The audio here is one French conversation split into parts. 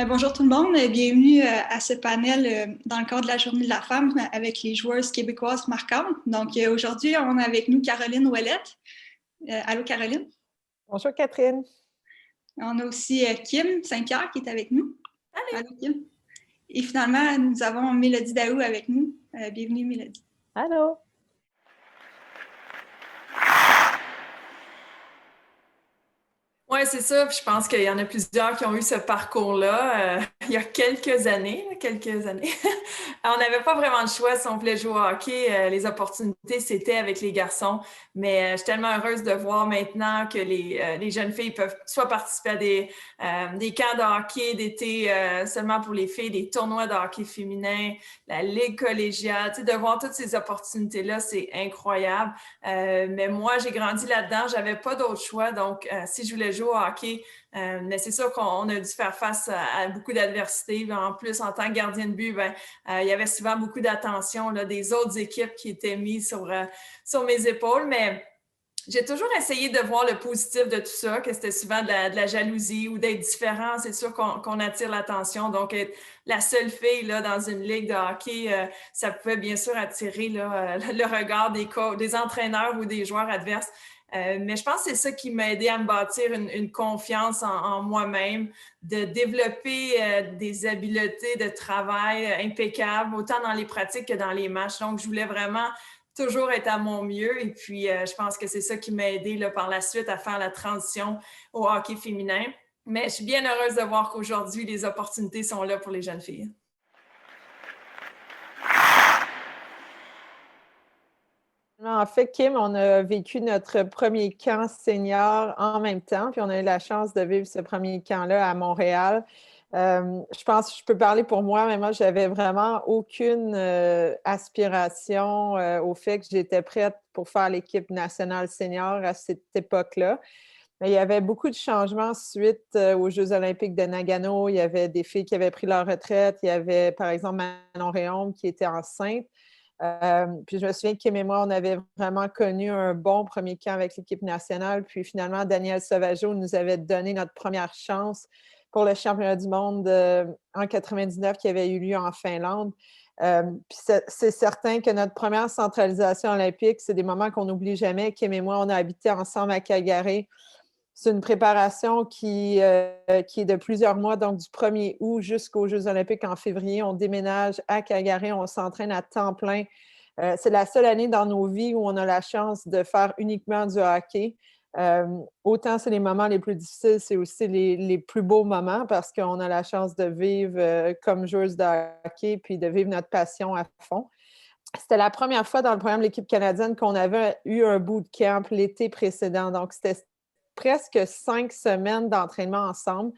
Bonjour tout le monde, bienvenue à ce panel dans le cadre de la Journée de la femme avec les joueuses québécoises marquantes. Donc aujourd'hui, on a avec nous Caroline Ouellette. Allô Caroline. Bonjour Catherine. On a aussi Kim Saint-Pierre qui est avec nous. Allô Kim. Et finalement, nous avons Mélodie Daou avec nous. Bienvenue Mélodie. Allô. Oui, c'est ça. Puis je pense qu'il y en a plusieurs qui ont eu ce parcours-là il y a quelques années. On n'avait pas vraiment le choix si on voulait jouer au hockey. Les opportunités, c'était avec les garçons. Mais je suis tellement heureuse de voir maintenant que les jeunes filles peuvent soit participer à des camps de hockey d'été seulement pour les filles, des tournois de hockey féminin, la ligue collégiale. Tu sais, de voir toutes ces opportunités-là, c'est incroyable. Mais moi, j'ai grandi là-dedans. J'avais pas d'autre choix. Donc, si je voulais jouer au hockey, mais c'est sûr qu'on a dû faire face à beaucoup d'adversités. En plus, en tant que gardien de but, il y avait souvent beaucoup d'attention des autres équipes qui étaient mises sur mes épaules. Mais j'ai toujours essayé de voir le positif de tout ça, que c'était souvent de la jalousie ou d'être différent. C'est sûr qu'on attire l'attention. Donc, être la seule fille dans une ligue de hockey, ça pouvait bien sûr attirer le regard des entraîneurs ou des joueurs adverses. Mais je pense que c'est ça qui m'a aidé à me bâtir une confiance en moi-même, de développer des habiletés de travail impeccables, autant dans les pratiques que dans les matchs. Donc, je voulais vraiment toujours être à mon mieux. Et puis, je pense que c'est ça qui m'a aidé par la suite à faire la transition au hockey féminin. Mais je suis bien heureuse de voir qu'aujourd'hui, les opportunités sont là pour les jeunes filles. En fait, Kim, on a vécu notre premier camp senior en même temps, puis on a eu la chance de vivre ce premier camp-là à Montréal. Je pense que je peux parler pour moi, mais moi, j'avais vraiment aucune aspiration au fait que j'étais prête pour faire l'équipe nationale senior à cette époque-là. Mais il y avait beaucoup de changements suite aux Jeux olympiques de Nagano. Il y avait des filles qui avaient pris leur retraite. Il y avait, par exemple, Manon Réaume qui était enceinte. Puis je me souviens que Kim et moi, on avait vraiment connu un bon premier camp avec l'équipe nationale. Puis finalement, Danielle Sauvageau nous avait donné notre première chance pour le championnat du monde en 99 qui avait eu lieu en Finlande. Puis c'est certain que notre première centralisation olympique, c'est des moments qu'on n'oublie jamais. Kim et moi, on a habité ensemble à Calgary. C'est une préparation qui est de plusieurs mois, donc du 1er août jusqu'aux Jeux olympiques en février. On déménage à Calgary, on s'entraîne à temps plein. C'est la seule année dans nos vies où on a la chance de faire uniquement du hockey. Autant c'est les moments les plus difficiles, c'est aussi les plus beaux moments parce qu'on a la chance de vivre comme joueuse de hockey puis de vivre notre passion à fond. C'était la première fois dans le programme de l'équipe canadienne qu'on avait eu un bootcamp l'été précédent. Donc, c'était presque 5 semaines d'entraînement ensemble.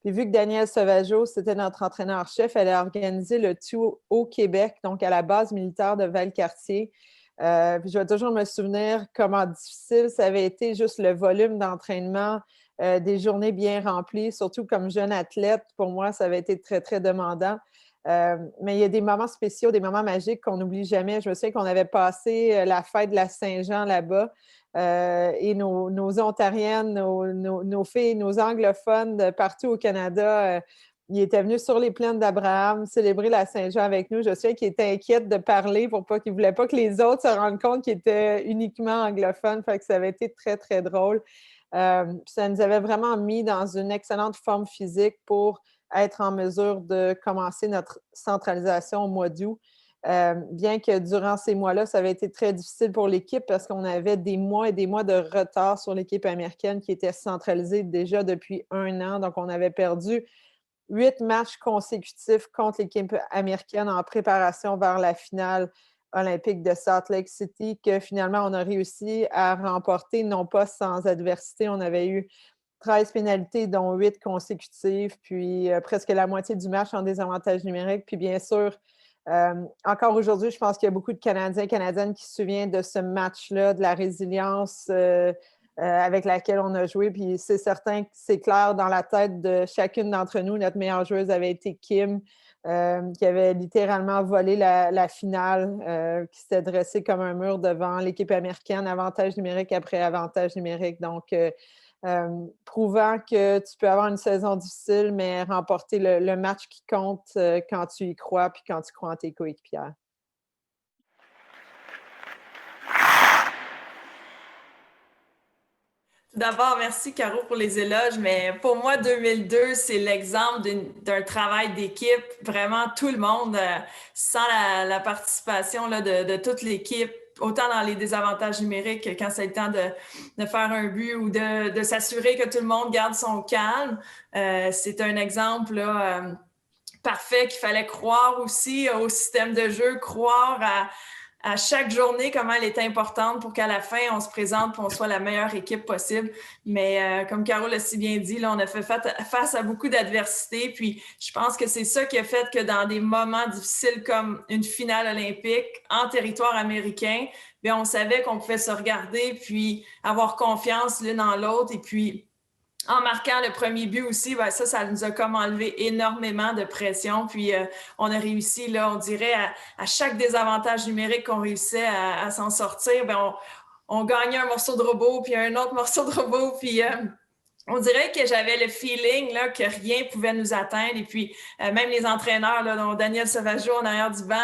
Puis vu que Danielle Sauvageau, c'était notre entraîneur-chef, elle a organisé le tout au Québec, donc à la base militaire de Valcartier. Puis je vais toujours me souvenir comment difficile ça avait été, juste le volume d'entraînement, des journées bien remplies, surtout comme jeune athlète. Pour moi, ça avait été très, très demandant. Mais il y a des moments spéciaux, des moments magiques qu'on n'oublie jamais. Je me souviens qu'on avait passé la fête de la Saint-Jean là-bas et nos Ontariennes, nos filles, nos anglophones de partout au Canada, ils étaient venus sur les plaines d'Abraham célébrer la Saint-Jean avec nous. Je me souviens qu'ils étaient inquiets de parler qu'ils ne voulaient pas que les autres se rendent compte qu'ils étaient uniquement anglophones. Fait que ça avait été très, très drôle. Ça nous avait vraiment mis dans une excellente forme physique pour être en mesure de commencer notre centralisation au mois d'août. Bien que durant ces mois-là, ça avait été très difficile pour l'équipe parce qu'on avait des mois et des mois de retard sur l'équipe américaine qui était centralisée déjà depuis 1 an. Donc, on avait perdu 8 matchs consécutifs contre l'équipe américaine en préparation vers la finale olympique de Salt Lake City que finalement, on a réussi à remporter, non pas sans adversité. On avait eu 13 pénalités, dont 8 consécutives, puis presque la moitié du match en désavantage numérique. Puis bien sûr, encore aujourd'hui, je pense qu'il y a beaucoup de Canadiens et Canadiennes qui se souviennent de ce match-là, de la résilience avec laquelle on a joué. Puis c'est certain que c'est clair dans la tête de chacune d'entre nous. Notre meilleure joueuse avait été Kim, qui avait littéralement volé la finale, qui s'était dressée comme un mur devant l'équipe américaine, avantage numérique après avantage numérique. Donc, prouvant que tu peux avoir une saison difficile, mais remporter le match qui compte quand tu y crois puis quand tu crois en tes coéquipières. D'abord, merci Caro pour les éloges, mais pour moi, 2002, c'est l'exemple d'un travail d'équipe. Vraiment, tout le monde, sans la participation là, de toute l'équipe, autant dans les désavantages numériques que quand c'est le temps de faire un but ou de s'assurer que tout le monde garde son calme. C'est un exemple là, parfait qu'il fallait croire aussi au système de jeu, croire à chaque journée comment elle est importante pour qu'à la fin, on se présente et on soit la meilleure équipe possible. Mais comme Carole l'a si bien dit, là, on a fait face à beaucoup d'adversités. Puis je pense que c'est ça qui a fait que dans des moments difficiles comme une finale olympique en territoire américain, bien, on savait qu'on pouvait se regarder puis avoir confiance l'une en l'autre. Et puis, en marquant le premier but aussi, ben ça nous a comme enlevé énormément de pression. Puis on a réussi, là, on dirait, à chaque désavantage numérique qu'on réussissait à s'en sortir, ben on gagnait un morceau de robot, puis un autre morceau de robot, puis on dirait que j'avais le feeling là, que rien pouvait nous atteindre. Et puis, même les entraîneurs, là, dont Daniel Sauvageau en arrière du banc,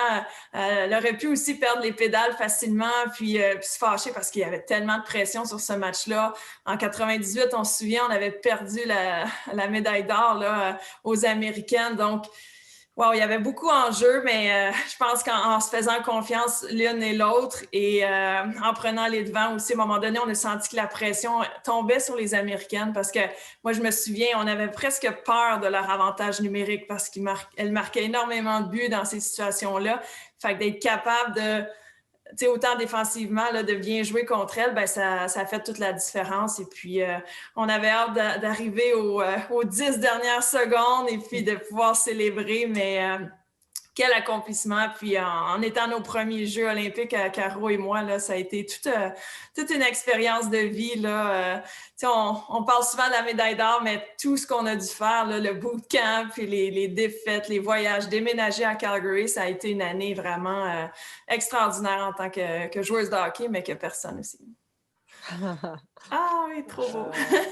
aurait pu aussi perdre les pédales facilement, puis se fâcher parce qu'il y avait tellement de pression sur ce match-là. En 98, on se souvient, on avait perdu la médaille d'or là, aux Américaines. Donc, wow, il y avait beaucoup en jeu, mais je pense qu'en se faisant confiance l'une et l'autre et en prenant les devants aussi, à un moment donné, on a senti que la pression tombait sur les Américaines parce que moi, je me souviens, on avait presque peur de leur avantage numérique parce qu'elles marquaient énormément de buts dans ces situations-là. Fait que d'être capable de, tu sais, autant défensivement, là, de bien jouer contre elle, ben ça fait toute la différence. Et puis, on avait hâte d'arriver aux 10 dernières secondes et puis de pouvoir célébrer. Mais quel accomplissement! Puis, en étant nos premiers Jeux olympiques, Caro et moi, là, ça a été toute une expérience de vie. Là. Tu sais, on parle souvent de la médaille d'or, mais tout ce qu'on a dû faire, là, le bootcamp, puis les défaites, les voyages, déménager à Calgary, ça a été une année vraiment extraordinaire en tant que joueuse de hockey, mais que personne aussi. Ah oui, trop beau!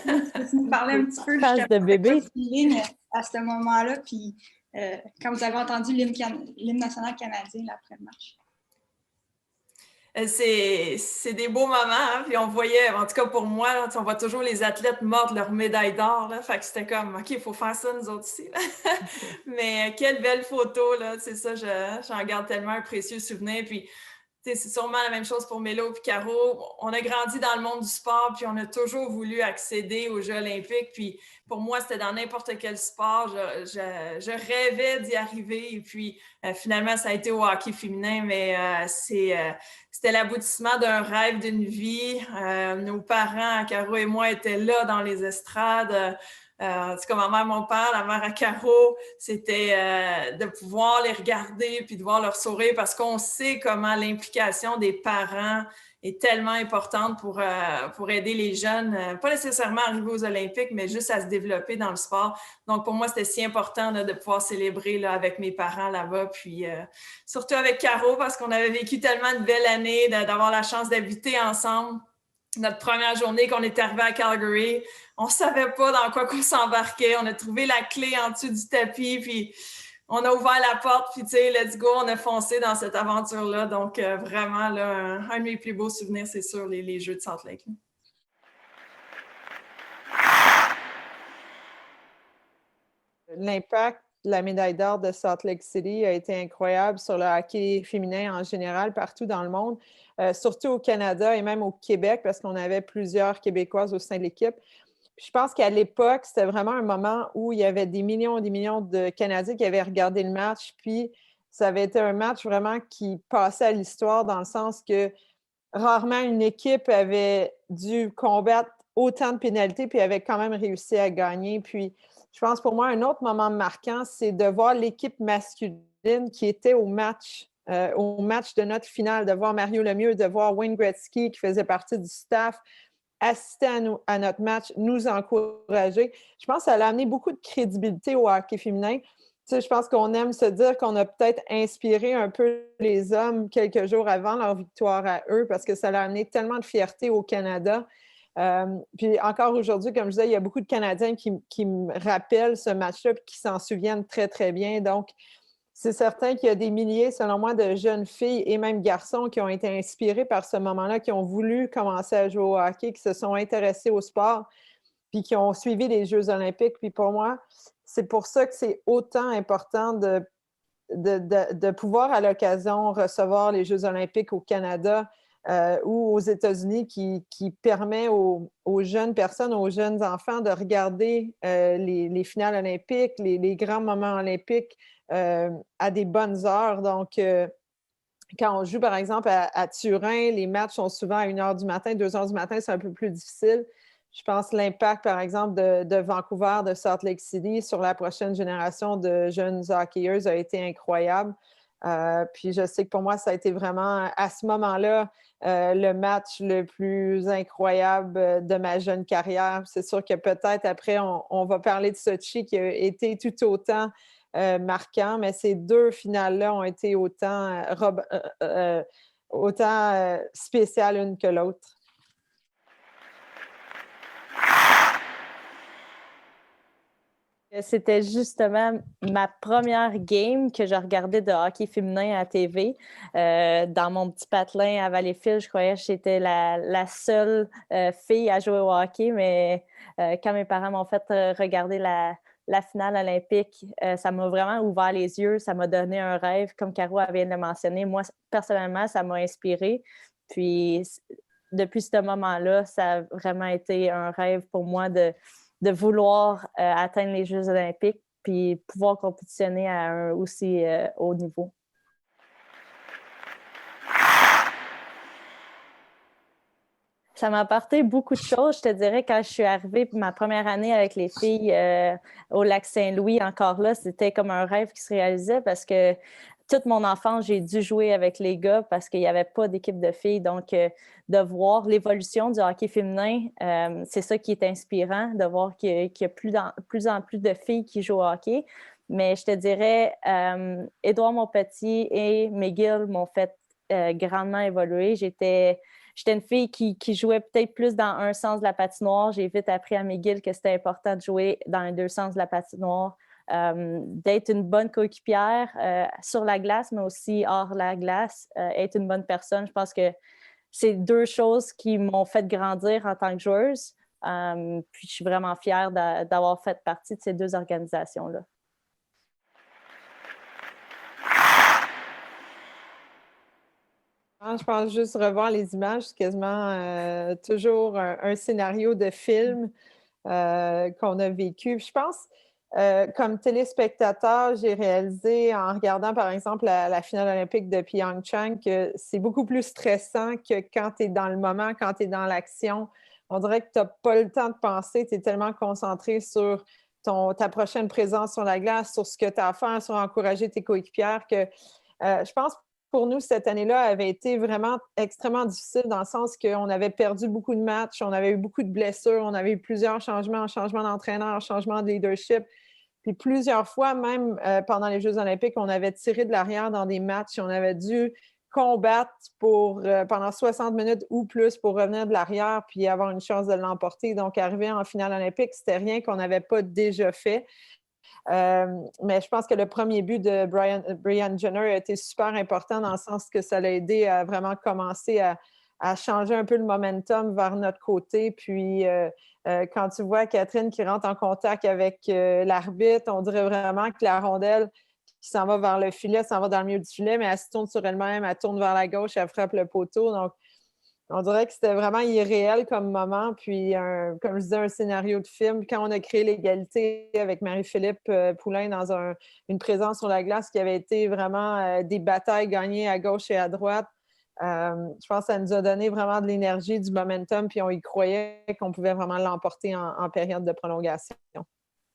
Tu peux nous parler un petit peu Phase de bébé feeling à ce moment-là, puis quand vous avez entendu l'hymne national canadien là, après le match? C'est des beaux moments, hein? Puis on voyait, en tout cas pour moi, là, on voit toujours les athlètes mordre leur médaille d'or, là. Fait que c'était comme, OK, il faut faire ça, nous autres ici. Mais quelle belle photo, là, c'est ça, j'en garde tellement un précieux souvenir. Puis c'est sûrement la même chose pour Mélo et Caro. On a grandi dans le monde du sport, puis on a toujours voulu accéder aux Jeux olympiques. Puis pour moi, c'était dans n'importe quel sport. Je rêvais d'y arriver. Et puis finalement, ça a été au hockey féminin, mais c'était l'aboutissement d'un rêve d'une vie. Nos parents, Caro et moi, étaient là dans les estrades. C'est comme ma mère, mon père, la mère à Caro, c'était de pouvoir les regarder puis de voir leur sourire parce qu'on sait comment l'implication des parents est tellement importante pour aider les jeunes, pas nécessairement à arriver aux Olympiques, mais juste à se développer dans le sport. Donc, pour moi, c'était si important là, de pouvoir célébrer là, avec mes parents là-bas, puis surtout avec Caro parce qu'on avait vécu tellement de belles années, d'avoir la chance d'habiter ensemble. Notre première journée qu'on est arrivé à Calgary, on ne savait pas dans quoi qu'on s'embarquait. On a trouvé la clé en dessous du tapis, puis on a ouvert la porte, puis tu sais, let's go, on a foncé dans cette aventure-là. Donc, vraiment, là, un de mes plus beaux souvenirs, c'est sûr, les Jeux de Salt Lake. L'impact de la médaille d'or de Salt Lake City a été incroyable sur le hockey féminin en général, partout dans le monde, surtout au Canada et même au Québec, parce qu'on avait plusieurs Québécoises au sein de l'équipe. Puis je pense qu'à l'époque, c'était vraiment un moment où il y avait des millions et des millions de Canadiens qui avaient regardé le match, puis ça avait été un match vraiment qui passait à l'histoire dans le sens que rarement une équipe avait dû combattre autant de pénalités puis avait quand même réussi à gagner. Puis je pense pour moi, un autre moment marquant, c'est de voir l'équipe masculine qui était au match de notre finale, de voir Mario Lemieux, de voir Wayne Gretzky qui faisait partie du staff, assister à notre match, nous encourager. Je pense que ça a amené beaucoup de crédibilité au hockey féminin. Tu sais, je pense qu'on aime se dire qu'on a peut-être inspiré un peu les hommes quelques jours avant leur victoire à eux parce que ça a amené tellement de fierté au Canada. Puis encore aujourd'hui, comme je disais, il y a beaucoup de Canadiens qui me rappellent ce match-là et qui s'en souviennent très, très bien. Donc, c'est certain qu'il y a des milliers, selon moi, de jeunes filles et même garçons qui ont été inspirés par ce moment-là, qui ont voulu commencer à jouer au hockey, qui se sont intéressés au sport, puis qui ont suivi les Jeux olympiques. Puis pour moi, c'est pour ça que c'est autant important de pouvoir, à l'occasion, recevoir les Jeux olympiques au Canada ou aux États-Unis qui permet aux jeunes personnes, aux jeunes enfants de regarder les finales olympiques, les grands moments olympiques à des bonnes heures. Donc, quand on joue, par exemple, à Turin, les matchs sont souvent à 1 h du matin, 2 h du matin, c'est un peu plus difficile. Je pense que l'impact, par exemple, de Vancouver, de Salt Lake City sur la prochaine génération de jeunes hockeyeuses a été incroyable. Puis je sais que pour moi, ça a été vraiment, à ce moment-là, le match le plus incroyable de ma jeune carrière. C'est sûr que peut-être après, on va parler de Sochi qui a été tout autant marquant, mais ces 2 finales-là ont été autant spéciales l'une que l'autre. C'était justement ma première game que je regardais de hockey féminin à la TV. Dans mon petit patelin à Valleyfield, je croyais que j'étais la seule fille à jouer au hockey, mais quand mes parents m'ont fait regarder la finale olympique, ça m'a vraiment ouvert les yeux, ça m'a donné un rêve, comme Caro vient de le mentionner. Moi, personnellement, ça m'a inspirée. Puis, depuis ce moment-là, ça a vraiment été un rêve pour moi de vouloir atteindre les Jeux olympiques puis pouvoir compétitionner à un aussi haut niveau. Ça m'a apporté beaucoup de choses, je te dirais, quand je suis arrivée ma première année avec les filles au Lac-Saint-Louis, encore là, c'était comme un rêve qui se réalisait parce que toute mon enfance, j'ai dû jouer avec les gars parce qu'il n'y avait pas d'équipe de filles. Donc, de voir l'évolution du hockey féminin, c'est ça qui est inspirant, de voir qu'il y a plus en plus de filles qui jouent au hockey. Mais je te dirais, Édouard Montpetit et McGill m'ont fait grandement évoluer. J'étais une fille qui jouait peut-être plus dans un sens de la patinoire. J'ai vite appris à McGill que c'était important de jouer dans les 2 sens de la patinoire. D'être une bonne coéquipière sur la glace, mais aussi hors la glace, être une bonne personne. Je pense que c'est 2 choses qui m'ont fait grandir en tant que joueuse. Puis je suis vraiment fière d'avoir fait partie de ces 2 organisations-là. Je pense juste revoir les images, c'est quasiment toujours un scénario de film qu'on a vécu. Puis je pense comme téléspectateur, j'ai réalisé en regardant, par exemple, la finale olympique de Pyeongchang que c'est beaucoup plus stressant que quand tu es dans le moment, quand tu es dans l'action. On dirait que tu n'as pas le temps de penser, tu es tellement concentré sur ta prochaine présence sur la glace, sur ce que tu as à faire, sur encourager tes coéquipières que je pense pour nous, cette année-là avait été vraiment extrêmement difficile dans le sens qu'on avait perdu beaucoup de matchs, on avait eu beaucoup de blessures, on avait eu plusieurs changements d'entraîneur, changement de leadership. Puis plusieurs fois, même pendant les Jeux olympiques, on avait tiré de l'arrière dans des matchs. On avait dû combattre pendant 60 minutes ou plus pour revenir de l'arrière puis avoir une chance de l'emporter. Donc, arriver en finale olympique, c'était rien qu'on n'avait pas déjà fait. Mais je pense que le premier but de Brian Jenner a été super important dans le sens que ça l'a aidé à vraiment commencer à changer un peu le momentum vers notre côté. Puis, quand tu vois Catherine qui rentre en contact avec l'arbitre, on dirait vraiment que la rondelle qui s'en va vers le filet, s'en va dans le milieu du filet, mais elle se tourne sur elle-même, elle tourne vers la gauche, elle frappe le poteau. Donc, on dirait que c'était vraiment irréel comme moment. Puis, comme je disais, un scénario de film. Quand on a créé l'égalité avec Marie-Philippe Poulain dans une présence sur la glace qui avait été vraiment des batailles gagnées à gauche et à droite, je pense que ça nous a donné vraiment de l'énergie, du momentum, puis on y croyait qu'on pouvait vraiment l'emporter en période de prolongation.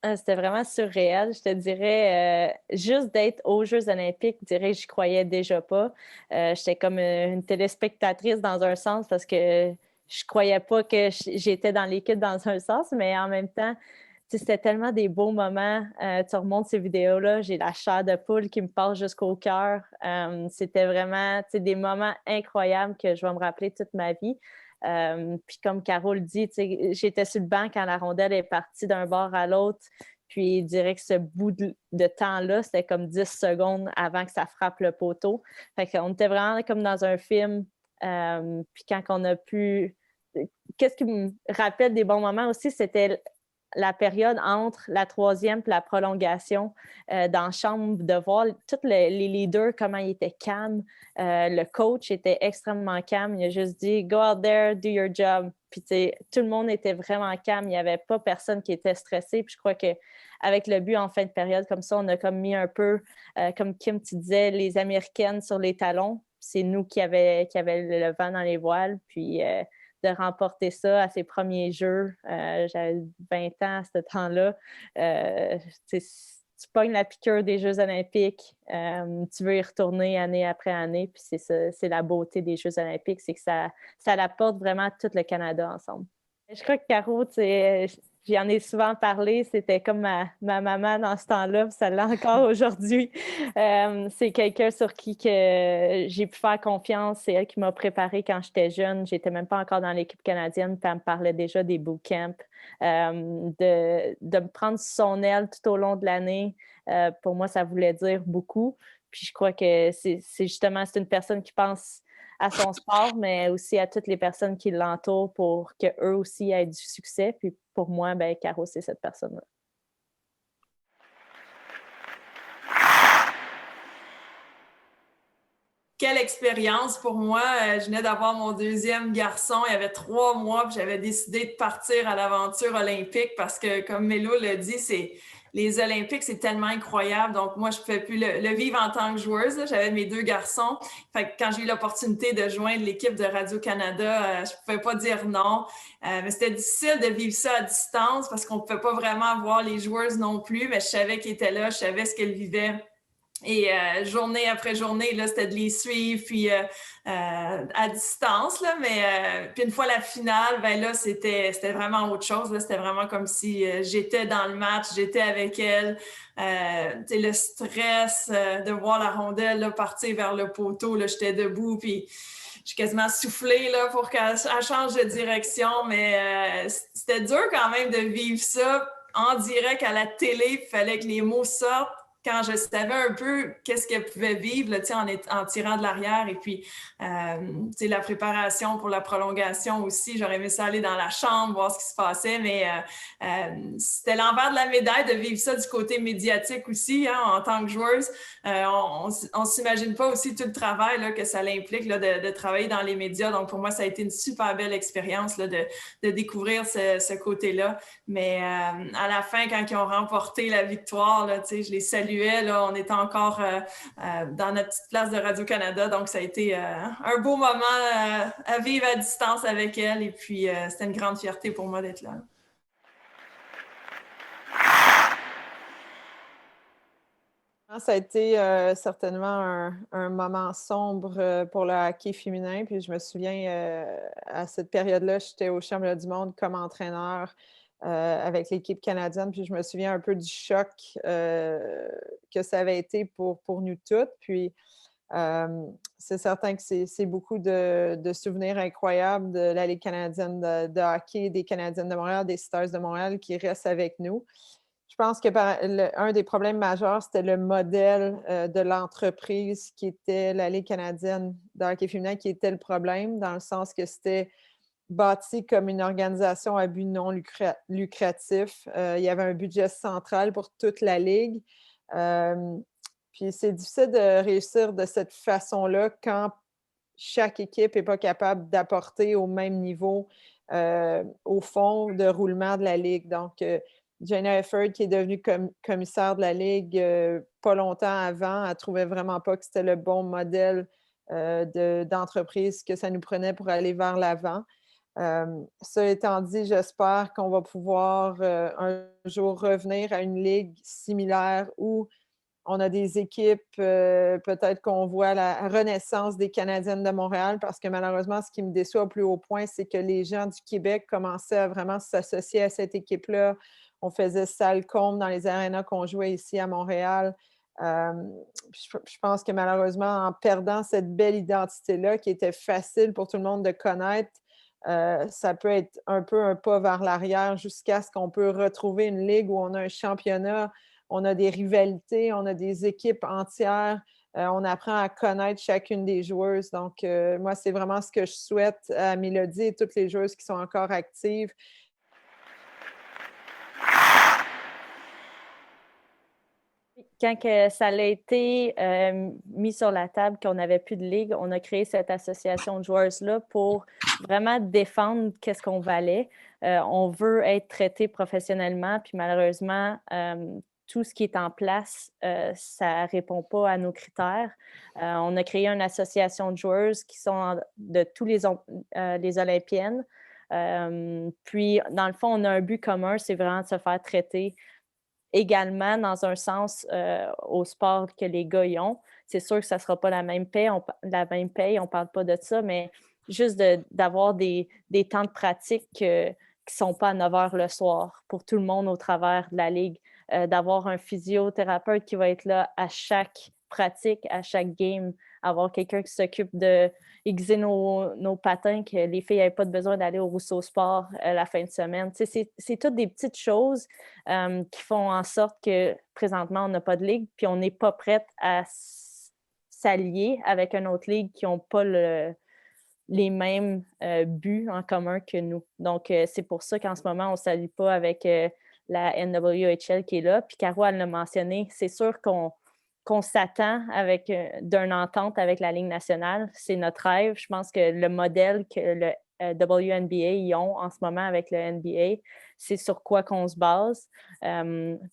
C'était vraiment surréel, je te dirais. Juste d'être aux Jeux olympiques, je dirais que j'y croyais déjà pas. J'étais comme une téléspectatrice dans un sens parce que je croyais pas que j'étais dans l'équipe dans un sens, mais en même temps, c'était tellement des beaux moments. Tu remontes ces vidéos-là, j'ai la chair de poule qui me passe jusqu'au cœur. C'était vraiment des moments incroyables que je vais me rappeler toute ma vie. Puis comme Carole dit, j'étais sur le banc quand la rondelle est partie d'un bord à l'autre. Puis, je dirais que ce bout de temps-là, c'était comme 10 secondes avant que ça frappe le poteau. Fait qu'on était vraiment comme dans un film. Puis quand on a pu... Qu'est-ce qui me rappelle des bons moments aussi, c'était la période entre la troisième et la prolongation dans la chambre, de voir tous les leaders, comment ils étaient calmes. Le coach était extrêmement calme. Il a juste dit « Go out there, do your job ». Puis tout le monde était vraiment calme. Il n'y avait pas personne qui était stressé. Puis je crois qu'avec le but en fin de période, comme ça, on a comme mis un peu, comme Kim, tu disais, les Américaines sur les talons. C'est nous qui avait le vent dans les voiles. Puis de remporter ça à ses premiers Jeux. J'avais 20 ans à ce temps-là. Tu pognes la piqûre des Jeux olympiques, tu veux y retourner année après année, puis c'est ça, c'est la beauté des Jeux olympiques, c'est que ça apporte vraiment tout le Canada ensemble. Je crois que Caro, j'en ai souvent parlé, c'était comme ma maman dans ce temps-là, puis ça l'est encore aujourd'hui. C'est quelqu'un sur qui que j'ai pu faire confiance. C'est elle qui m'a préparée quand j'étais jeune. J'étais même pas encore dans l'équipe canadienne, puis elle me parlait déjà des bootcamps. De me prendre son aile tout au long de l'année, pour moi, ça voulait dire beaucoup. Puis je crois que c'est une personne qui pense à son sport, mais aussi à toutes les personnes qui l'entourent pour qu'eux aussi aient du succès. Puis pour moi, ben Caro, c'est cette personne-là. Quelle expérience pour moi. Je venais d'avoir mon deuxième garçon. Il y avait 3 mois, puis j'avais décidé de partir à l'aventure olympique parce que, comme Mélo l'a dit, les Olympiques, c'est tellement incroyable. Donc, moi, je ne pouvais plus le vivre en tant que joueuse. Là. J'avais mes 2 garçons. Fait que quand j'ai eu l'opportunité de joindre l'équipe de Radio-Canada, je ne pouvais pas dire non. Mais c'était difficile de vivre ça à distance parce qu'on ne pouvait pas vraiment voir les joueuses non plus. Mais je savais qu'elles étaient là, je savais ce qu'elles vivaient. Et journée après journée, là, c'était de les suivre, puis à distance, là, mais puis une fois la finale, ben là, c'était vraiment autre chose. Là, c'était vraiment comme si j'étais dans le match, j'étais avec elle. Le stress de voir la rondelle là, partir vers le poteau, là, j'étais debout, puis j'ai quasiment soufflé là, pour qu'elle change de direction, mais c'était dur quand même de vivre ça en direct à la télé, il fallait que les mots sortent. Quand je savais un peu qu'est-ce qu'elle pouvait vivre là, en tirant de l'arrière et puis la préparation pour la prolongation aussi, j'aurais aimé ça aller dans la chambre, voir ce qui se passait, mais c'était l'envers de la médaille de vivre ça du côté médiatique aussi, hein, en tant que joueuse. On ne s'imagine pas aussi tout le travail là, que ça implique là, de travailler dans les médias. Donc, pour moi, ça a été une super belle expérience là, de découvrir ce côté-là. Mais à la fin, quand ils ont remporté la victoire, là, je les saluais. Là, on était encore dans notre petite place de Radio-Canada, donc ça a été un beau moment à vivre à distance avec elle et puis c'était une grande fierté pour moi d'être là. Ça a été certainement un moment sombre pour le hockey féminin. Puis je me souviens, à cette période-là, j'étais au Championnat du monde comme entraîneur avec l'équipe canadienne. Puis je me souviens un peu du choc que ça avait été pour nous toutes. Puis c'est certain que c'est beaucoup de souvenirs incroyables de la Ligue canadienne de hockey, des Canadiennes de Montréal, des Stars de Montréal qui restent avec nous. Je pense que un des problèmes majeurs, c'était le modèle de l'entreprise qui était la Ligue canadienne de hockey féminin qui était le problème, dans le sens que c'était bâti comme une organisation à but non lucratif. Il y avait un budget central pour toute la Ligue. Puis c'est difficile de réussir de cette façon-là quand chaque équipe n'est pas capable d'apporter au même niveau au fond de roulement de la Ligue. Donc, Jenna Efford, qui est devenue commissaire de la Ligue pas longtemps avant, elle ne trouvait vraiment pas que c'était le bon modèle d'entreprise que ça nous prenait pour aller vers l'avant. Ça étant dit, j'espère qu'on va pouvoir un jour revenir à une ligue similaire où on a des équipes, peut-être qu'on voit la renaissance des Canadiennes de Montréal, parce que malheureusement, ce qui me déçoit au plus haut point, c'est que les gens du Québec commençaient à vraiment s'associer à cette équipe-là. On faisait salle comble dans les arénas qu'on jouait ici à Montréal. Je pense que malheureusement, en perdant cette belle identité-là, qui était facile pour tout le monde de connaître, ça peut être un peu un pas vers l'arrière jusqu'à ce qu'on peut retrouver une ligue où on a un championnat, on a des rivalités, on a des équipes entières, on apprend à connaître chacune des joueuses. Donc, moi, c'est vraiment ce que je souhaite à Mélodie et toutes les joueuses qui sont encore actives. Quand que ça a été mis sur la table qu'on n'avait plus de ligue, on a créé cette association de joueuses-là pour vraiment défendre qu'est-ce qu'on valait. On veut être traité professionnellement, puis malheureusement, tout ce qui est en place, ça ne répond pas à nos critères. On a créé une association de joueuses qui sont de tous les Olympiennes. Puis, dans le fond, on a un but commun, c'est vraiment de se faire traiter également dans un sens au sport que les gars y ont. C'est sûr que ça ne sera pas la même paye, on ne parle pas de ça, mais juste d'avoir des temps de pratique qui ne sont pas à 9 heures le soir pour tout le monde au travers de la ligue, d'avoir un physiothérapeute qui va être là à chaque pratique, à chaque game, avoir quelqu'un qui s'occupe de aiguiser nos patins, que les filles n'avaient pas besoin d'aller au Rousseau Sport la fin de semaine. C'est toutes des petites choses qui font en sorte que présentement, on n'a pas de ligue, puis on n'est pas prête à s'allier avec une autre ligue qui n'ont pas les mêmes buts en commun que nous. Donc, c'est pour ça qu'en ce moment, on ne s'allie pas avec la NWHL qui est là. Puis Caro, elle l'a mentionné, c'est sûr qu'on s'attend avec d'une entente avec la Ligue nationale. C'est notre rêve. Je pense que le modèle que le WNBA y ont en ce moment avec le NBA, c'est sur quoi qu'on se base.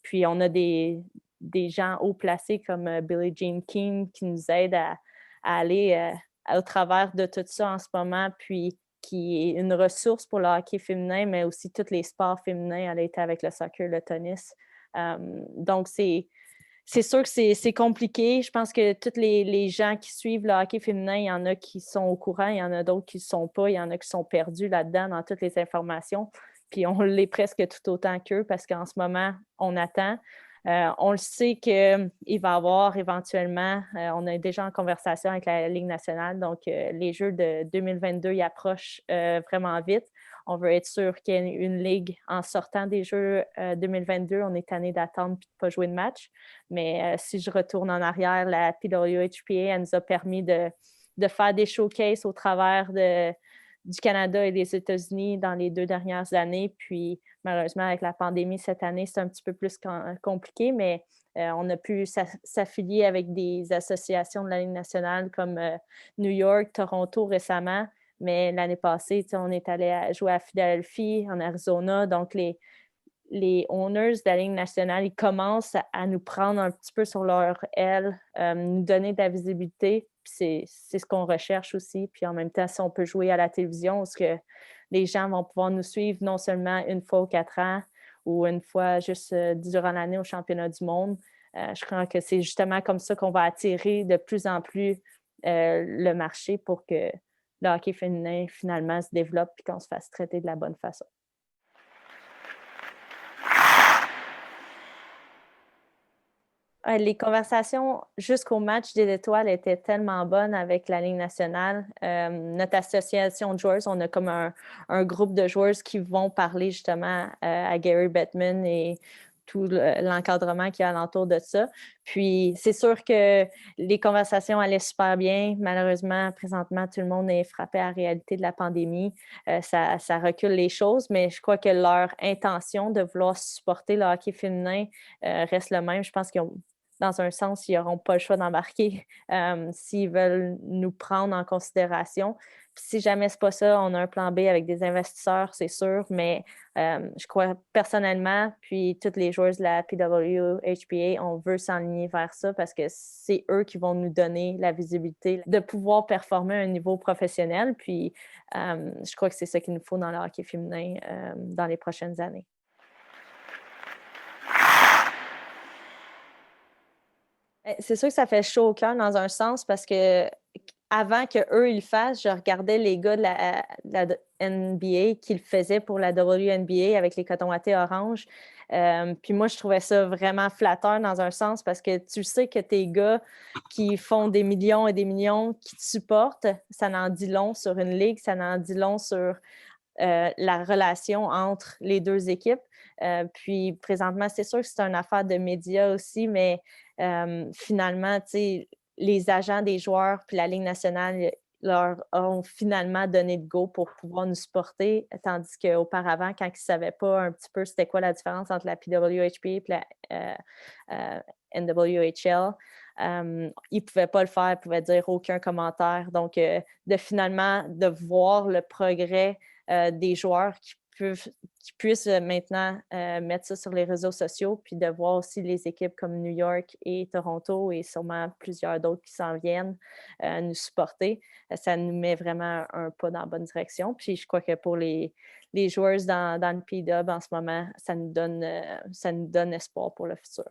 Puis on a des gens haut placés comme Billie Jean King qui nous aident à aller au travers de tout ça en ce moment, puis qui est une ressource pour le hockey féminin, mais aussi tous les sports féminins. Elle a été avec le soccer, le tennis. Donc, c'est sûr que c'est compliqué. Je pense que tous les gens qui suivent le hockey féminin, il y en a qui sont au courant, il y en a d'autres qui ne sont pas, il y en a qui sont perdus là-dedans dans toutes les informations. Puis on l'est presque tout autant qu'eux parce qu'en ce moment, on attend. On le sait qu'il va y avoir éventuellement, on est déjà en conversation avec la Ligue nationale, donc les Jeux de 2022 ils approchent vraiment vite. On veut être sûr qu'il y ait une ligue en sortant des Jeux 2022. On est tanné d'attendre et de ne pas jouer de match. Mais si je retourne en arrière, la PWHPA, elle nous a permis de faire des showcases au travers du Canada et des États-Unis dans les 2 dernières années. Puis, malheureusement, avec la pandémie cette année, c'est un petit peu plus compliqué, mais on a pu s'affilier avec des associations de la Ligue nationale comme New York, Toronto récemment. Mais l'année passée, on est allé jouer à Philadelphie, en Arizona. Donc, les owners de la Ligue nationale, ils commencent à nous prendre un petit peu sur leur aile, nous donner de la visibilité. Puis c'est ce qu'on recherche aussi. Puis en même temps, si on peut jouer à la télévision, est-ce que les gens vont pouvoir nous suivre non seulement une fois aux 4 ans ou une fois juste durant l'année au championnat du monde. Je crois que c'est justement comme ça qu'on va attirer de plus en plus le marché pour que le hockey féminin finalement se développe et qu'on se fasse traiter de la bonne façon. Les conversations jusqu'au match des étoiles étaient tellement bonnes avec la Ligue nationale. Notre association de joueurs, on a comme un groupe de joueurs qui vont parler justement à Gary Bettman et tout l'encadrement qui est alentour de ça. Puis, c'est sûr que les conversations allaient super bien. Malheureusement, présentement, tout le monde est frappé à la réalité de la pandémie. Ça recule les choses, mais je crois que leur intention de vouloir supporter le hockey féminin reste le même. Je pense qu'ils ont dans un sens, ils n'auront pas le choix d'embarquer s'ils veulent nous prendre en considération. Puis si jamais ce n'est pas ça, on a un plan B avec des investisseurs, c'est sûr, mais je crois personnellement, puis toutes les joueuses de la PWHPA, on veut s'enligner vers ça parce que c'est eux qui vont nous donner la visibilité de pouvoir performer à un niveau professionnel. Puis je crois que c'est ça qu'il nous faut dans le hockey féminin dans les prochaines années. C'est sûr que ça fait chaud au cœur dans un sens parce que avant qu'eux ils le fassent, je regardais les gars de la NBA qui le faisaient pour la WNBA avec les cotons wattés orange. Puis moi, je trouvais ça vraiment flatteur dans un sens parce que tu sais que tes gars qui font des millions et des millions, qui te supportent, ça n'en dit long sur une ligue, ça n'en dit long sur la relation entre les deux équipes. Puis présentement, c'est sûr que c'est une affaire de médias aussi, mais finalement, tu sais, les agents des joueurs puis la Ligue nationale leur ont finalement donné le go pour pouvoir nous supporter, tandis qu'auparavant, quand ils ne savaient pas un petit peu c'était quoi la différence entre la PWHP et la NWHL, ils ne pouvaient pas le faire, ils ne pouvaient dire aucun commentaire. Donc, finalement, de voir le progrès des joueurs qui puissent maintenant mettre ça sur les réseaux sociaux, puis de voir aussi les équipes comme New York et Toronto et sûrement plusieurs d'autres qui s'en viennent nous supporter, ça nous met vraiment un pas dans la bonne direction. Puis je crois que pour les joueurs dans le P-Dub en ce moment, ça nous donne espoir pour le futur.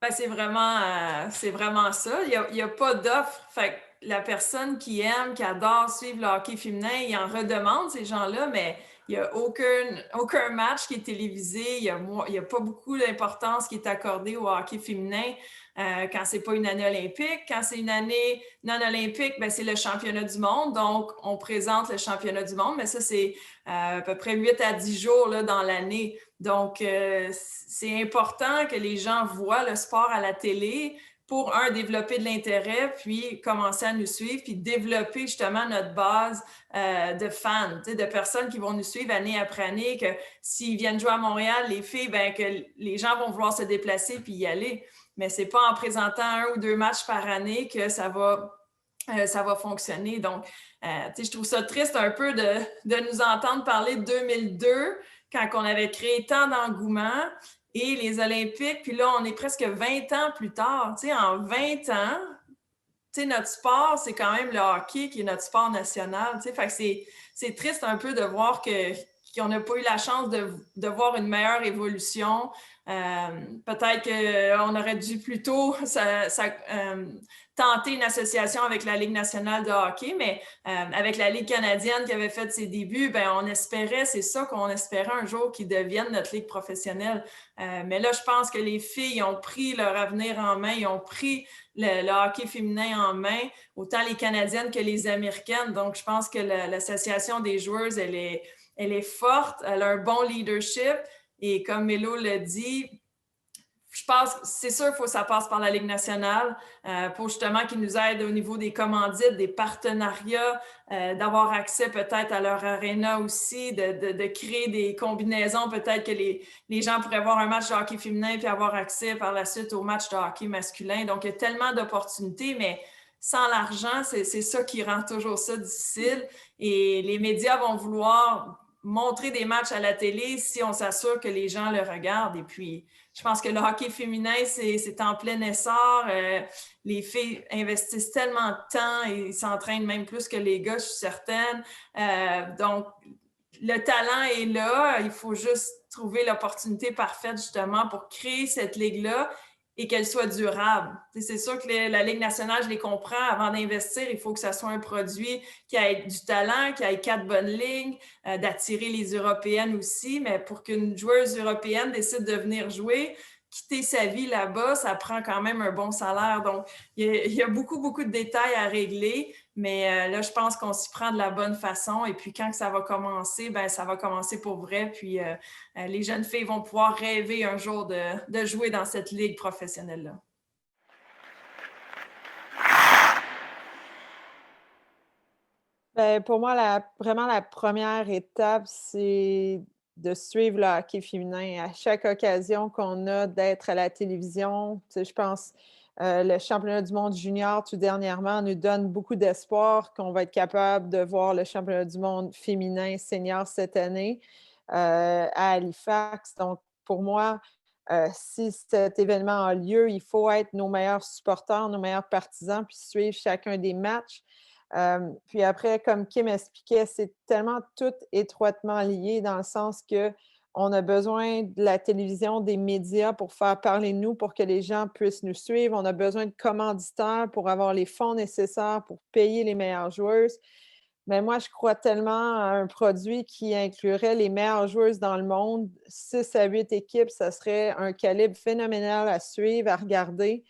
Ben, c'est vraiment ça. Il y a pas d'offre. Fait que la personne qui aime, qui adore suivre le hockey féminin, il en redemande, ces gens-là, mais il n'y a aucun match qui est télévisé. Il y a pas beaucoup d'importance qui est accordée au hockey féminin quand c'est pas une année olympique. Quand c'est une année non olympique, ben, c'est le championnat du monde. Donc, on présente le championnat du monde, mais ça, c'est à peu près 8 à 10 jours là, dans l'année. Donc, c'est important que les gens voient le sport à la télé pour, développer de l'intérêt, puis commencer à nous suivre, puis développer justement notre base de fans, de personnes qui vont nous suivre année après année, que s'ils viennent jouer à Montréal, les filles, ben, que les gens vont vouloir se déplacer puis y aller. Mais c'est pas en présentant 1 ou 2 matchs par année que ça va fonctionner. Donc, je trouve ça triste un peu de nous entendre parler de 2002 quand on avait créé tant d'engouement et les Olympiques, puis là, on est presque 20 ans plus tard. En 20 ans, notre sport, c'est quand même le hockey qui est notre sport national. Fait que c'est triste un peu de voir qu'on n'a pas eu la chance de voir une meilleure évolution. Peut-être qu'on aurait dû plutôt tenter une association avec la Ligue nationale de hockey, mais avec la Ligue canadienne qui avait fait ses débuts, ben, c'est ça qu'on espérait un jour qu'ils deviennent notre ligue professionnelle. Mais là, je pense que les filles ont pris leur avenir en main, ils ont pris le hockey féminin en main, autant les Canadiennes que les Américaines. Donc, je pense que l'association des joueuses, elle est forte, elle a un bon leadership. Et comme Mélo l'a dit, je pense, c'est sûr qu'il faut que ça passe par la Ligue nationale pour justement qu'ils nous aident au niveau des commandites, des partenariats, d'avoir accès peut-être à leur aréna aussi, de créer des combinaisons. Peut-être que les gens pourraient voir un match de hockey féminin puis avoir accès par la suite au match de hockey masculin. Donc, il y a tellement d'opportunités, mais sans l'argent, c'est ça qui rend toujours ça difficile. Et les médias vont vouloir montrer des matchs à la télé si on s'assure que les gens le regardent. Et puis, je pense que le hockey féminin, c'est en plein essor. Les filles investissent tellement de temps et s'entraînent même plus que les gars, je suis certaine. Donc, le talent est là. Il faut juste trouver l'opportunité parfaite, justement, pour créer cette ligue-là et qu'elle soit durable. C'est sûr que la Ligue nationale, je les comprends, avant d'investir, il faut que ça soit un produit qui ait du talent, qui ait 4 bonnes lignes, d'attirer les Européennes aussi, mais pour qu'une joueuse européenne décide de venir jouer, quitter sa vie là-bas, ça prend quand même un bon salaire. Donc, il y a beaucoup, beaucoup de détails à régler, mais là, je pense qu'on s'y prend de la bonne façon. Et puis, quand ça va commencer, ben ça va commencer pour vrai. Puis, les jeunes filles vont pouvoir rêver un jour de jouer dans cette ligue professionnelle-là. Ben, pour moi, vraiment la première étape, c'est de suivre le hockey féminin à chaque occasion qu'on a d'être à la télévision. Tu sais, je pense le championnat du monde junior tout dernièrement nous donne beaucoup d'espoir qu'on va être capable de voir le championnat du monde féminin senior cette année à Halifax. Donc, pour moi, si cet événement a lieu, il faut être nos meilleurs supporters, nos meilleurs partisans, puis suivre chacun des matchs. Puis après, comme Kim expliquait, c'est tellement tout étroitement lié dans le sens que On a besoin de la télévision, des médias pour faire parler de nous, pour que les gens puissent nous suivre. On a besoin de commanditaires pour avoir les fonds nécessaires pour payer les meilleures joueuses. Mais moi, je crois tellement à un produit qui inclurait les meilleures joueuses dans le monde. 6 à 8 équipes, ça serait un calibre phénoménal à suivre, à regarder.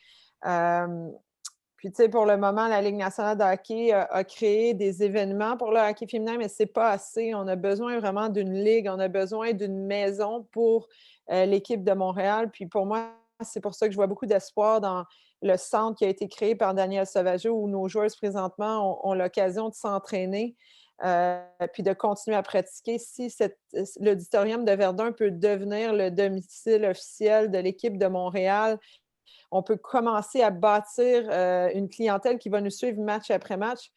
Puis, tu sais, pour le moment, la Ligue nationale de hockey a créé des événements pour le hockey féminin, mais ce n'est pas assez. On a besoin vraiment d'une ligue, on a besoin d'une maison pour l'équipe de Montréal. Puis, pour moi, c'est pour ça que je vois beaucoup d'espoir dans le centre qui a été créé par Daniel Sauvageau, où nos joueuses présentement ont l'occasion de s'entraîner puis de continuer à pratiquer. Si l'auditorium de Verdun peut devenir le domicile officiel de l'équipe de Montréal, on peut commencer à bâtir une clientèle qui va nous suivre match après match.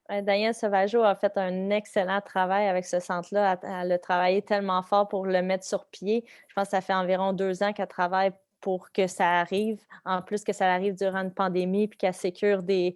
Danielle Sauvageau a fait un excellent travail avec ce centre-là. Elle a travaillé tellement fort pour le mettre sur pied. Je pense que ça fait environ 2 ans qu'elle travaille pour que ça arrive. En plus que ça arrive durant une pandémie puis qu'elle sécure des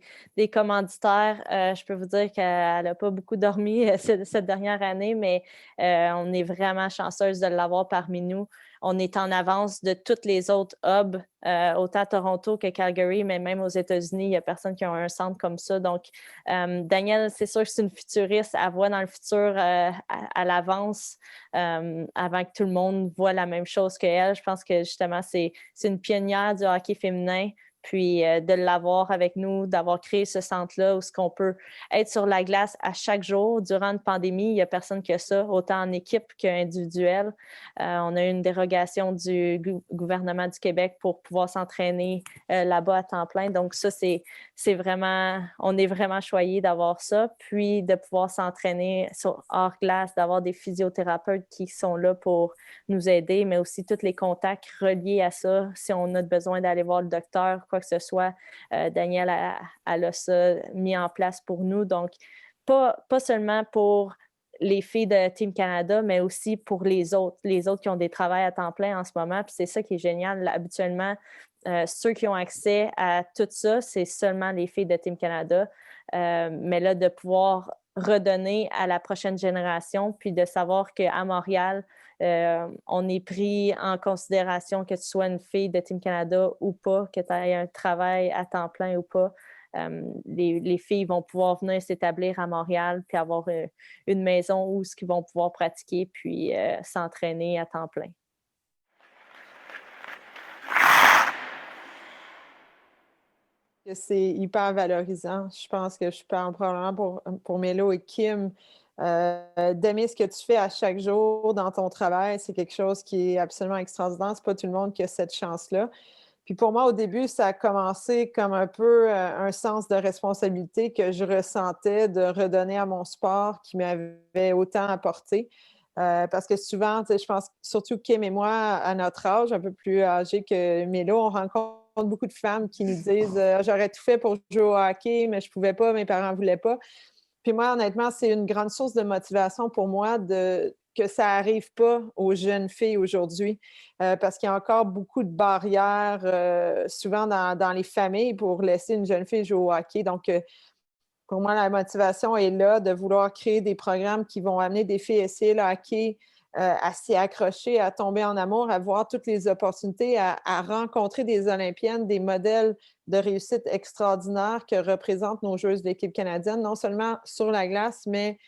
commanditaires. Je peux vous dire qu'elle n'a pas beaucoup dormi cette dernière année, mais on est vraiment chanceuse de l'avoir parmi nous. On est en avance de tous les autres hubs, autant à Toronto que Calgary, mais même aux États-Unis, il n'y a personne qui a un centre comme ça. Donc, Danielle, c'est sûr que c'est une futuriste. Elle voit dans le futur à l'avance avant que tout le monde voit la même chose qu'elle. Je pense que justement, c'est une pionnière du hockey féminin. Puis de l'avoir avec nous, d'avoir créé ce centre-là où ce qu'on peut être sur la glace à chaque jour. Durant une pandémie, il n'y a personne qui a ça, autant en équipe qu'individuel. On a eu une dérogation du gouvernement du Québec pour pouvoir s'entraîner là-bas à temps plein. Donc ça, c'est vraiment, on est vraiment choyés d'avoir ça. Puis de pouvoir s'entraîner hors glace, d'avoir des physiothérapeutes qui sont là pour nous aider, mais aussi tous les contacts reliés à ça. Si on a besoin d'aller voir le docteur, quoi que ce soit, Danielle elle a ça mis en place pour nous. Donc, pas seulement pour les filles de Team Canada, mais aussi pour les autres qui ont des travails à temps plein en ce moment. Puis c'est ça qui est génial. Habituellement, ceux qui ont accès à tout ça, c'est seulement les filles de Team Canada. Mais là, de pouvoir redonner à la prochaine génération, puis de savoir qu'à Montréal, on est pris en considération que tu sois une fille de Team Canada ou pas, que tu aies un travail à temps plein ou pas. Les filles vont pouvoir venir s'établir à Montréal puis avoir une maison où ils vont pouvoir pratiquer puis s'entraîner à temps plein. C'est hyper valorisant. Je pense que je parle probablement pour Mélo et Kim. D'aimer ce que tu fais à chaque jour dans ton travail, c'est quelque chose qui est absolument extraordinaire. C'est pas tout le monde qui a cette chance-là. Puis pour moi, au début, ça a commencé comme un peu un sens de responsabilité que je ressentais de redonner à mon sport qui m'avait autant apporté. Parce que souvent, je pense, surtout Kim et moi, à notre âge, un peu plus âgé que Mélo, on rencontre beaucoup de femmes qui nous disent j'aurais tout fait pour jouer au hockey, mais je ne pouvais pas, mes parents ne voulaient pas. Puis moi, honnêtement, c'est une grande source de motivation pour moi que ça n'arrive pas aux jeunes filles aujourd'hui parce qu'il y a encore beaucoup de barrières souvent dans les familles pour laisser une jeune fille jouer au hockey. Donc, pour moi, la motivation est là de vouloir créer des programmes qui vont amener des filles à essayer le hockey, à s'y accrocher, à tomber en amour, à voir toutes les opportunités, à rencontrer des Olympiennes, des modèles de réussite extraordinaires que représentent nos joueuses de l'équipe canadienne, non seulement sur la glace, mais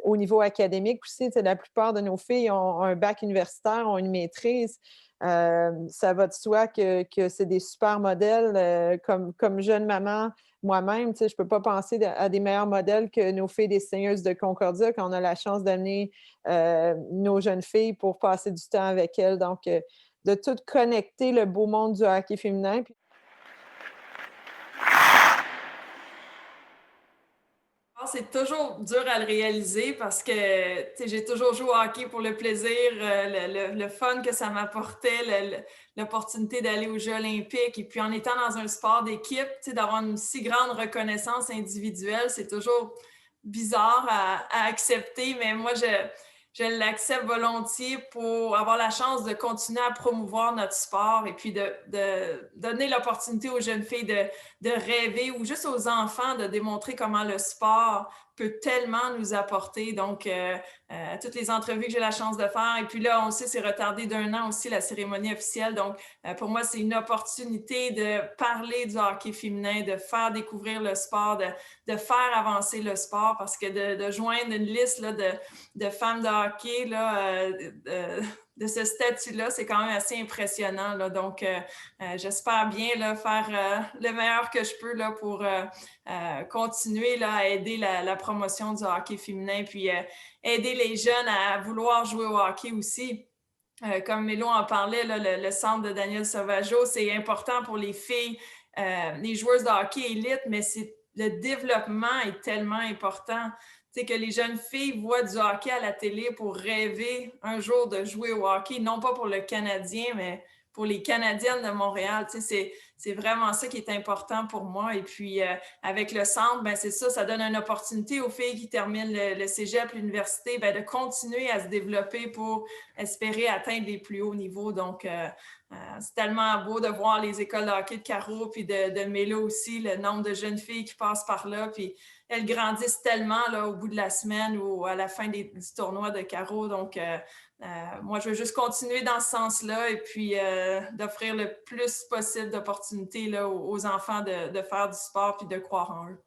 au niveau académique aussi. La plupart de nos filles ont un bac universitaire, ont une maîtrise. Ça va de soi que c'est des super modèles. Comme jeune maman, moi-même, je ne peux pas penser à des meilleurs modèles que nos filles des Seigneuses de Concordia quand on a la chance d'amener nos jeunes filles pour passer du temps avec elles. Donc, de tout connecter le beau monde du hockey féminin. C'est toujours dur à le réaliser parce que j'ai toujours joué au hockey pour le plaisir, le fun que ça m'apportait, l'opportunité d'aller aux Jeux olympiques. Et puis en étant dans un sport d'équipe, d'avoir une si grande reconnaissance individuelle, c'est toujours bizarre à accepter. Mais moi, je l'accepte volontiers pour avoir la chance de continuer à promouvoir notre sport et puis de donner l'opportunité aux jeunes filles de rêver ou juste aux enfants de démontrer comment le sport peut tellement nous apporter. Donc, toutes les entrevues que j'ai la chance de faire. Et puis là, on sait, c'est retardé d'1 an aussi, la cérémonie officielle. Donc, pour moi, c'est une opportunité de parler du hockey féminin, de faire découvrir le sport, de faire avancer le sport parce que de joindre une liste là, de femmes de hockey là, de ce statut-là, c'est quand même assez impressionnant. Là. Donc, j'espère bien là, faire le meilleur que je peux là, pour continuer là, à aider la promotion du hockey féminin, puis aider les jeunes à vouloir jouer au hockey aussi. Comme Mélo en parlait, là, le centre de Daniel Sauvageau, c'est important pour les filles, les joueuses de hockey élite, mais le développement est tellement important. Tu sais, que les jeunes filles voient du hockey à la télé pour rêver un jour de jouer au hockey, non pas pour le Canadien, mais pour les Canadiennes de Montréal. Tu sais, c'est vraiment ça qui est important pour moi. Et puis, avec le centre, ben c'est ça donne une opportunité aux filles qui terminent le cégep, l'université, ben de continuer à se développer pour espérer atteindre les plus hauts niveaux. Donc, c'est tellement beau de voir les écoles de hockey de Caro puis de Mélo aussi, le nombre de jeunes filles qui passent par là. Puis, elles grandissent tellement là, au bout de la semaine ou à la fin du tournoi de Caro. Donc, moi, je veux juste continuer dans ce sens-là et puis d'offrir le plus possible d'opportunités là, aux enfants de faire du sport puis de croire en eux.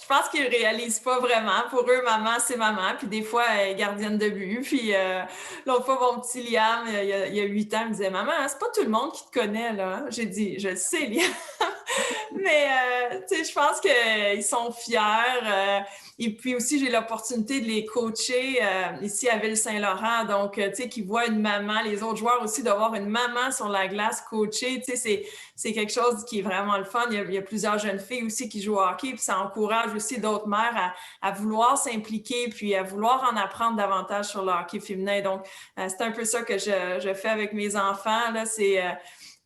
Je pense qu'ils ne réalisent pas vraiment. Pour eux, maman, c'est maman. Puis des fois, elle est gardienne de but. Puis l'autre fois, mon petit Liam, il y a 8 ans, il me disait « Maman, c'est pas tout le monde qui te connaît, là. » J'ai dit « Je le sais, Liam. » Mais, tu sais, je pense qu'ils sont fiers. Et puis aussi, j'ai l'opportunité de les coacher ici à Ville-Saint-Laurent. Donc, tu sais, qu'ils voient une maman, les autres joueurs aussi, de voir une maman sur la glace coacher. Tu sais, c'est quelque chose qui est vraiment le fun. Il y a plusieurs jeunes filles aussi qui jouent au hockey. Puis ça encourage aussi d'autres mères à vouloir s'impliquer puis à vouloir en apprendre davantage sur le hockey féminin. Donc, c'est un peu ça que je fais avec mes enfants. Là, c'est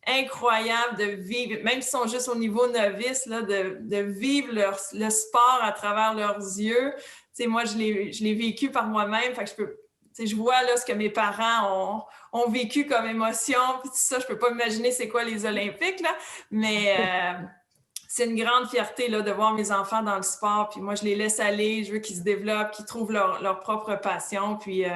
incroyable de vivre, même s'ils sont juste au niveau novice, là, de vivre le sport à travers leurs yeux. Tu sais, moi, je l'ai vécu par moi-même, fait que je vois là, ce que mes parents ont vécu comme émotion, puis tout ça, je peux pas imaginer c'est quoi les Olympiques, là, mais c'est une grande fierté là, de voir mes enfants dans le sport, puis moi, je les laisse aller, je veux qu'ils se développent, qu'ils trouvent leur propre passion, puis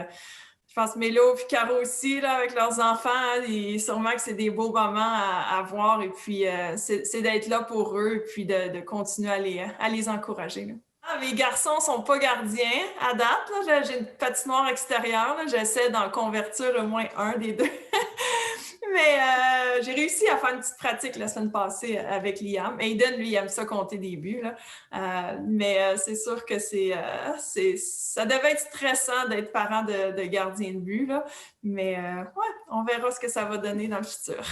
je pense Mélo et Caro aussi, là, avec leurs enfants, hein, et sûrement que c'est des beaux moments à voir. Et puis, c'est d'être là pour eux et puis de continuer à les encourager. Là. Mes garçons ne sont pas gardiens à date. Là. J'ai une patinoire extérieure. Là. J'essaie d'en convertir au moins un des deux. Mais j'ai réussi à faire une petite pratique la semaine passée avec Liam. Aiden, lui, il aime ça compter des buts. Là. Mais c'est sûr que ça devait être stressant d'être parent de gardien de but. Là. Mais ouais, on verra ce que ça va donner dans le futur.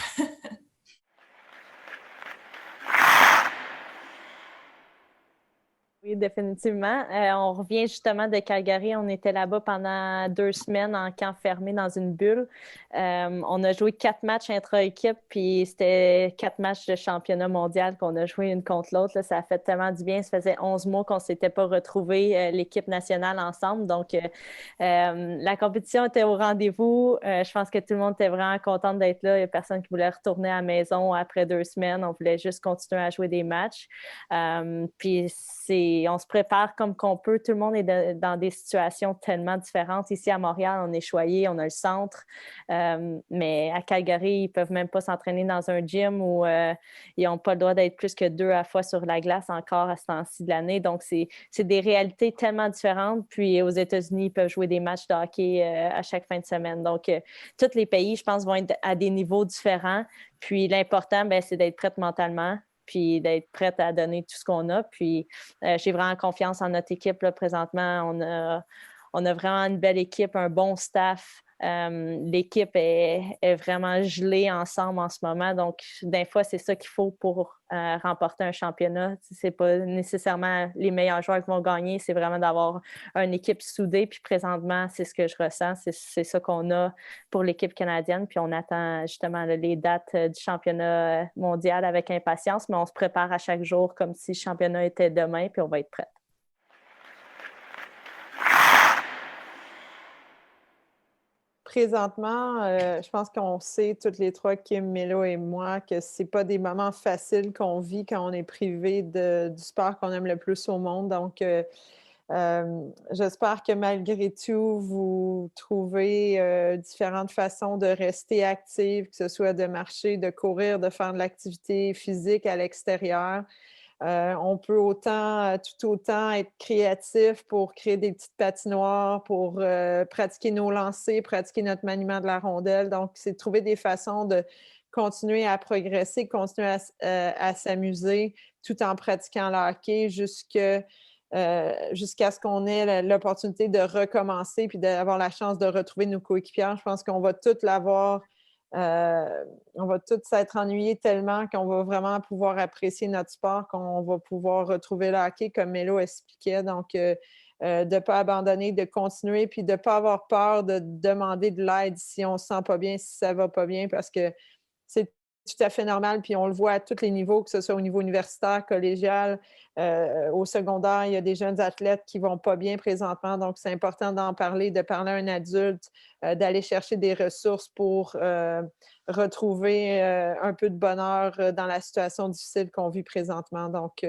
Oui, définitivement. On revient justement de Calgary. On était là-bas pendant 2 semaines en camp fermé dans une bulle. On a joué 4 matchs intra-équipe, puis c'était 4 matchs de championnat mondial qu'on a joué une contre l'autre. Là, ça a fait tellement du bien. Ça faisait 11 mois qu'on ne s'était pas retrouvés, l'équipe nationale, ensemble. Donc, la compétition était au rendez-vous. Je pense que tout le monde était vraiment content d'être là. Il n'y a personne qui voulait retourner à la maison après 2 semaines. On voulait juste continuer à jouer des matchs. Puis, on se prépare comme qu'on peut. Tout le monde est dans des situations tellement différentes. Ici, à Montréal, on est choyé, on a le centre. Mais à Calgary, ils ne peuvent même pas s'entraîner dans un gym où ils n'ont pas le droit d'être plus que 2 à la fois sur la glace encore à ce temps-ci de l'année. Donc, c'est des réalités tellement différentes. Puis, aux États-Unis, ils peuvent jouer des matchs de hockey à chaque fin de semaine. Donc, tous les pays, je pense, vont être à des niveaux différents. Puis, l'important, c'est d'être prête mentalement, puis d'être prête à donner tout ce qu'on a. Puis j'ai vraiment confiance en notre équipe là, présentement. On a vraiment une belle équipe, un bon staff. l'équipe est vraiment gelée ensemble en ce moment. Donc, des fois, c'est ça qu'il faut pour remporter un championnat. C'est pas nécessairement les meilleurs joueurs qui vont gagner, c'est vraiment d'avoir une équipe soudée. Puis présentement, c'est ce que je ressens. C'est ça qu'on a pour l'équipe canadienne. Puis on attend justement les dates du championnat mondial avec impatience, mais on se prépare à chaque jour comme si le championnat était demain, puis on va être prêts. Présentement, je pense qu'on sait toutes les trois, Kim, Mélo et moi, que c'est pas des moments faciles qu'on vit quand on est privé du sport qu'on aime le plus au monde. Donc, j'espère que malgré tout, vous trouvez différentes façons de rester active, que ce soit de marcher, de courir, de faire de l'activité physique à l'extérieur. On peut tout autant être créatif pour créer des petites patinoires, pour pratiquer nos lancers, pratiquer notre maniement de la rondelle. Donc, c'est de trouver des façons de continuer à progresser, continuer à s'amuser tout en pratiquant le hockey jusqu'à ce qu'on ait l'opportunité de recommencer puis d'avoir la chance de retrouver nos coéquipiers. Je pense qu'on va tous l'avoir. On va tous s'être ennuyés tellement qu'on va vraiment pouvoir apprécier notre sport, qu'on va pouvoir retrouver le hockey comme Mélo expliquait. Donc, de ne pas abandonner, de continuer, puis de ne pas avoir peur de demander de l'aide si on ne se sent pas bien, si ça ne va pas bien, parce que c'est tout à fait normal, puis on le voit à tous les niveaux, que ce soit au niveau universitaire, collégial, au secondaire, il y a des jeunes athlètes qui ne vont pas bien présentement, donc c'est important d'en parler, de parler à un adulte, d'aller chercher des ressources pour retrouver un peu de bonheur dans la situation difficile qu'on vit présentement. Donc,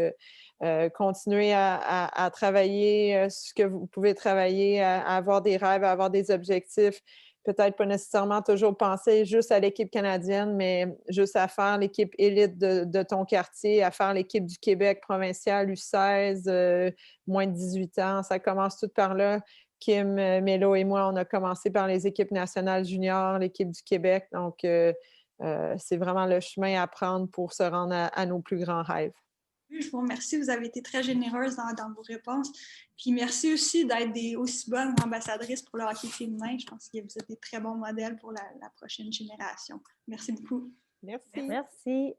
continuez à travailler ce que vous pouvez travailler, à avoir des rêves, à avoir des objectifs. Peut-être pas nécessairement toujours penser juste à l'équipe canadienne, mais juste à faire l'équipe élite de ton quartier, à faire l'équipe du Québec provincial, U16, moins de 18 ans. Ça commence tout par là. Kim, Mélo et moi, on a commencé par les équipes nationales juniors, l'équipe du Québec. Donc, c'est vraiment le chemin à prendre pour se rendre à nos plus grands rêves. Je vous remercie, vous avez été très généreuse dans vos réponses. Puis merci aussi d'être des aussi bonnes ambassadrices pour le hockey féminin. Je pense que vous êtes des très bons modèles pour la prochaine génération. Merci beaucoup. Merci. Merci.